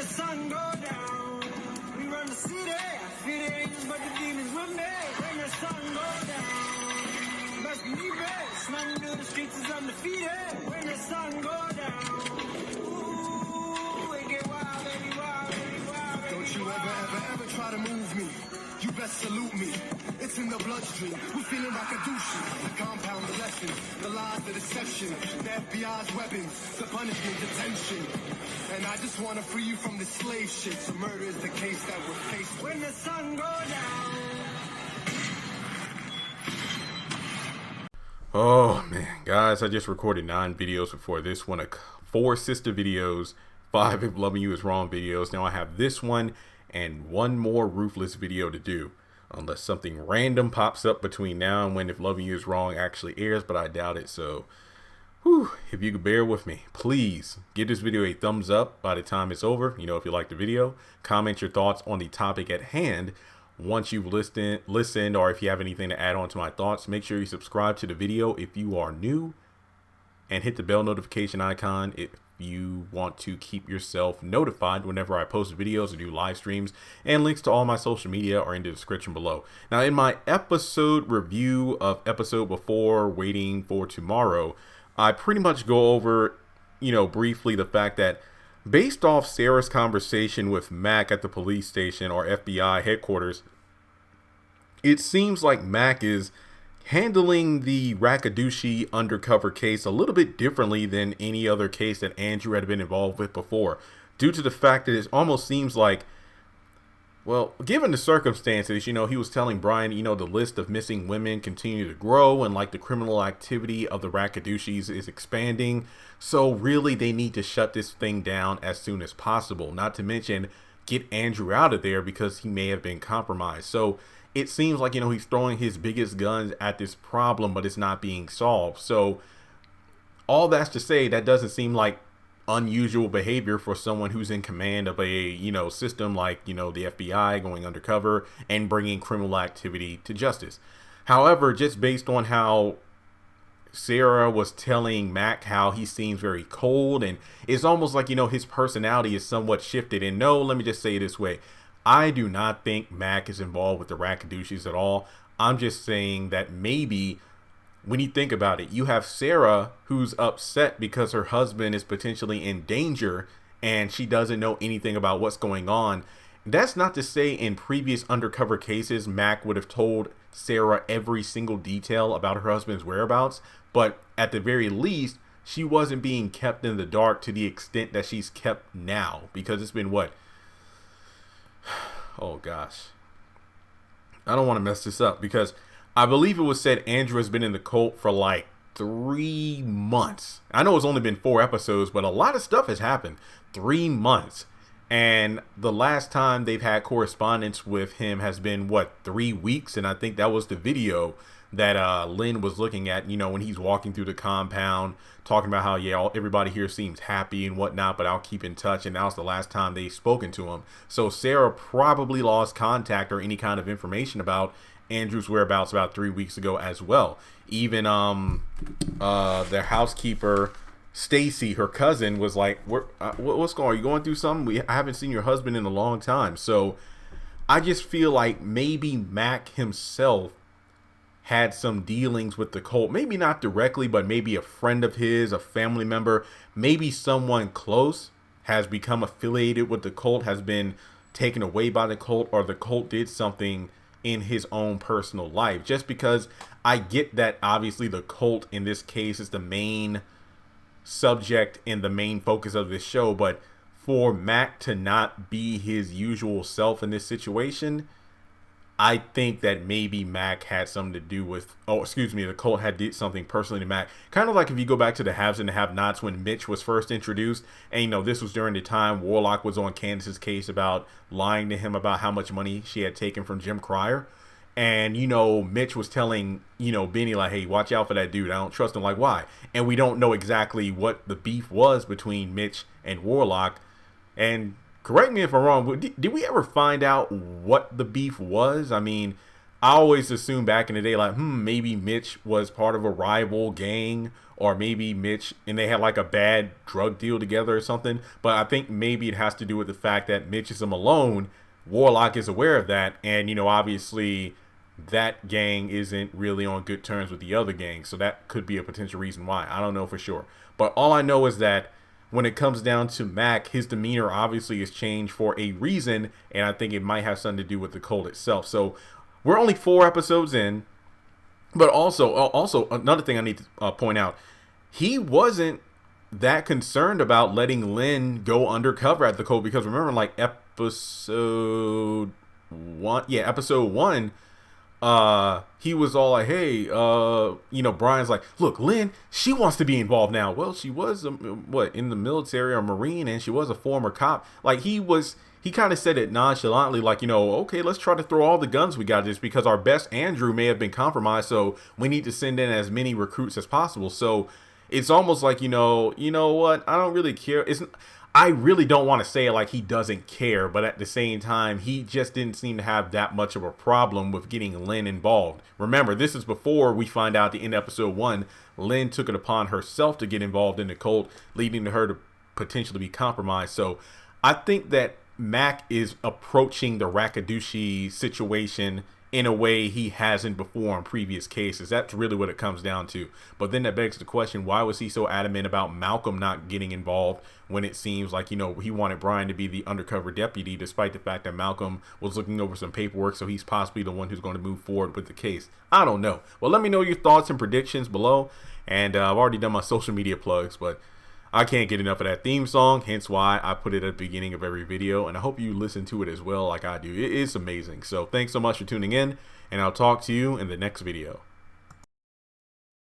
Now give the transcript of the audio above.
sun go down, we run the city. Fear the angels, but the demons with me. When the sun go down, best believe it. Slang through the streets is undefeated. When the sun go down, ooh, it get wild, baby, wild, baby, wild, baby. Don't you ever try to move me. You best salute me. It's in the bloodstream. We're feeling Rakudushis. The compound, the lesson, the lies, the deception, the FBI's weapons, the punishment, detention. And I just want to free you from this slave shit. So murder is the case that we're faced with. When the sun go down. Oh man, guys, I just recorded 9 videos before this one, 4 sister videos, 5 if loving you is wrong videos. Now I have this one and 1 more Ruthless video to do, unless something random pops up between now and when if loving you is wrong actually airs, but I doubt it. So if you could bear with me, please give this video a thumbs up by the time it's over. You know, if you like the video, comment your thoughts on the topic at hand. Once you've listened, or if you have anything to add on to my thoughts, make sure you subscribe to the video if you are new and hit the bell notification icon if you want to keep yourself notified whenever I post videos or do live streams, and links to all my social media are in the description below. Now, in my episode review of episode before Waiting for Tomorrow, I pretty much go over, briefly the fact that based off Sarah's conversation with Mack at the police station or FBI headquarters, it seems like Mack is handling the Rakudushi undercover case a little bit differently than any other case that Andrew had been involved with before, due to the fact that it almost seems like, well, given the circumstances, he was telling Brian, the list of missing women continue to grow and like the criminal activity of the Rakudushis is expanding. So really they need to shut this thing down as soon as possible, not to mention get Andrew out of there because he may have been compromised. So it seems like, he's throwing his biggest guns at this problem, but it's not being solved. So all that's to say, that doesn't seem like unusual behavior for someone who's in command of a, system like, the FBI going undercover and bringing criminal activity to justice. However, just based on how Sarah was telling Mack how he seems very cold, and it's almost like, his personality is somewhat shifted. And no, let me just say it this way. I do not think Mack is involved with the Rakudushis at all. I'm just saying that maybe when you think about it, you have Sarah who's upset because her husband is potentially in danger and she doesn't know anything about what's going on. That's not to say in previous undercover cases, Mack would have told Sarah every single detail about her husband's whereabouts, but at the very least, she wasn't being kept in the dark to the extent that she's kept now, because it's been what? Oh gosh. I don't want to mess this up because I believe it was said Andrew has been in the cult for like 3 months. I know it's only been 4 episodes, but a lot of stuff has happened. 3 months. And the last time they've had correspondence with him has been, 3 weeks? And I think that was the video that Lynn was looking at, when he's walking through the compound, talking about how, yeah, everybody here seems happy and whatnot, but I'll keep in touch. And that was the last time they've spoken to him. So Sarah probably lost contact or any kind of information about Andrew's whereabouts about 3 weeks ago as well. Even their housekeeper, Stacy, her cousin, was like, what's going on? Are you going through something? I haven't seen your husband in a long time. So I just feel like maybe Mack himself had some dealings with the cult. Maybe not directly, but maybe a friend of his, a family member, maybe someone close has become affiliated with the cult, has been taken away by the cult, or the cult did something in his own personal life. Just because I get that obviously the cult in this case is the main subject and the main focus of this show, but for Mack to not be his usual self in this situation, I think that maybe Mack had something to do with, the cult had did something personally to Mack. Kind of like if you go back to the haves and the have-nots when Mitch was first introduced, and this was during the time Warlock was on Candace's case about lying to him about how much money she had taken from Jim Cryer. And, Mitch was telling, Benny, like, hey, watch out for that dude. I don't trust him. Like, why? And we don't know exactly what the beef was between Mitch and Warlock. And correct me if I'm wrong, but did we ever find out what the beef was? I mean, I always assumed back in the day, like, maybe Mitch was part of a rival gang, or maybe Mitch and they had like a bad drug deal together or something. But I think maybe it has to do with the fact that Mitch is a Malone. Warlock is aware of that, and obviously that gang isn't really on good terms with the other gang, so that could be a potential reason why. I don't know for sure, but all I know is that when it comes down to Mack, his demeanor obviously has changed for a reason, and I think it might have something to do with the cult itself. So we're only 4 episodes in, but also another thing I need to point out, he wasn't that concerned about letting Lynn go undercover at the cult, because remember, like episode 1, he was all like, hey, Brian's like, look, Lynn, she wants to be involved now. Well, she was in the military or Marine, and she was a former cop. Like, he kind of said it nonchalantly, like, okay, let's try to throw all the guns we got just because our best Andrew may have been compromised, so we need to send in as many recruits as possible. So it's almost like, you know what, I don't really care. I really don't want to say it like he doesn't care, but at the same time, he just didn't seem to have that much of a problem with getting Lynn involved. Remember, this is before we find out at the end of episode 1, Lynn took it upon herself to get involved in the cult, leading to her to potentially be compromised. So I think that Mack is approaching the Rakudushis situation in a way he hasn't before in previous cases. That's really what it comes down to. But then that begs the question, why was he so adamant about Malcolm not getting involved when it seems like, he wanted Brian to be the undercover deputy, despite the fact that Malcolm was looking over some paperwork, so he's possibly the one who's going to move forward with the case. I don't know. Well, let me know your thoughts and predictions below. And I've already done my social media plugs, but I can't get enough of that theme song, hence why I put it at the beginning of every video, and I hope you listen to it as well like I do. It is amazing. So thanks so much for tuning in, and I'll talk to you in the next video.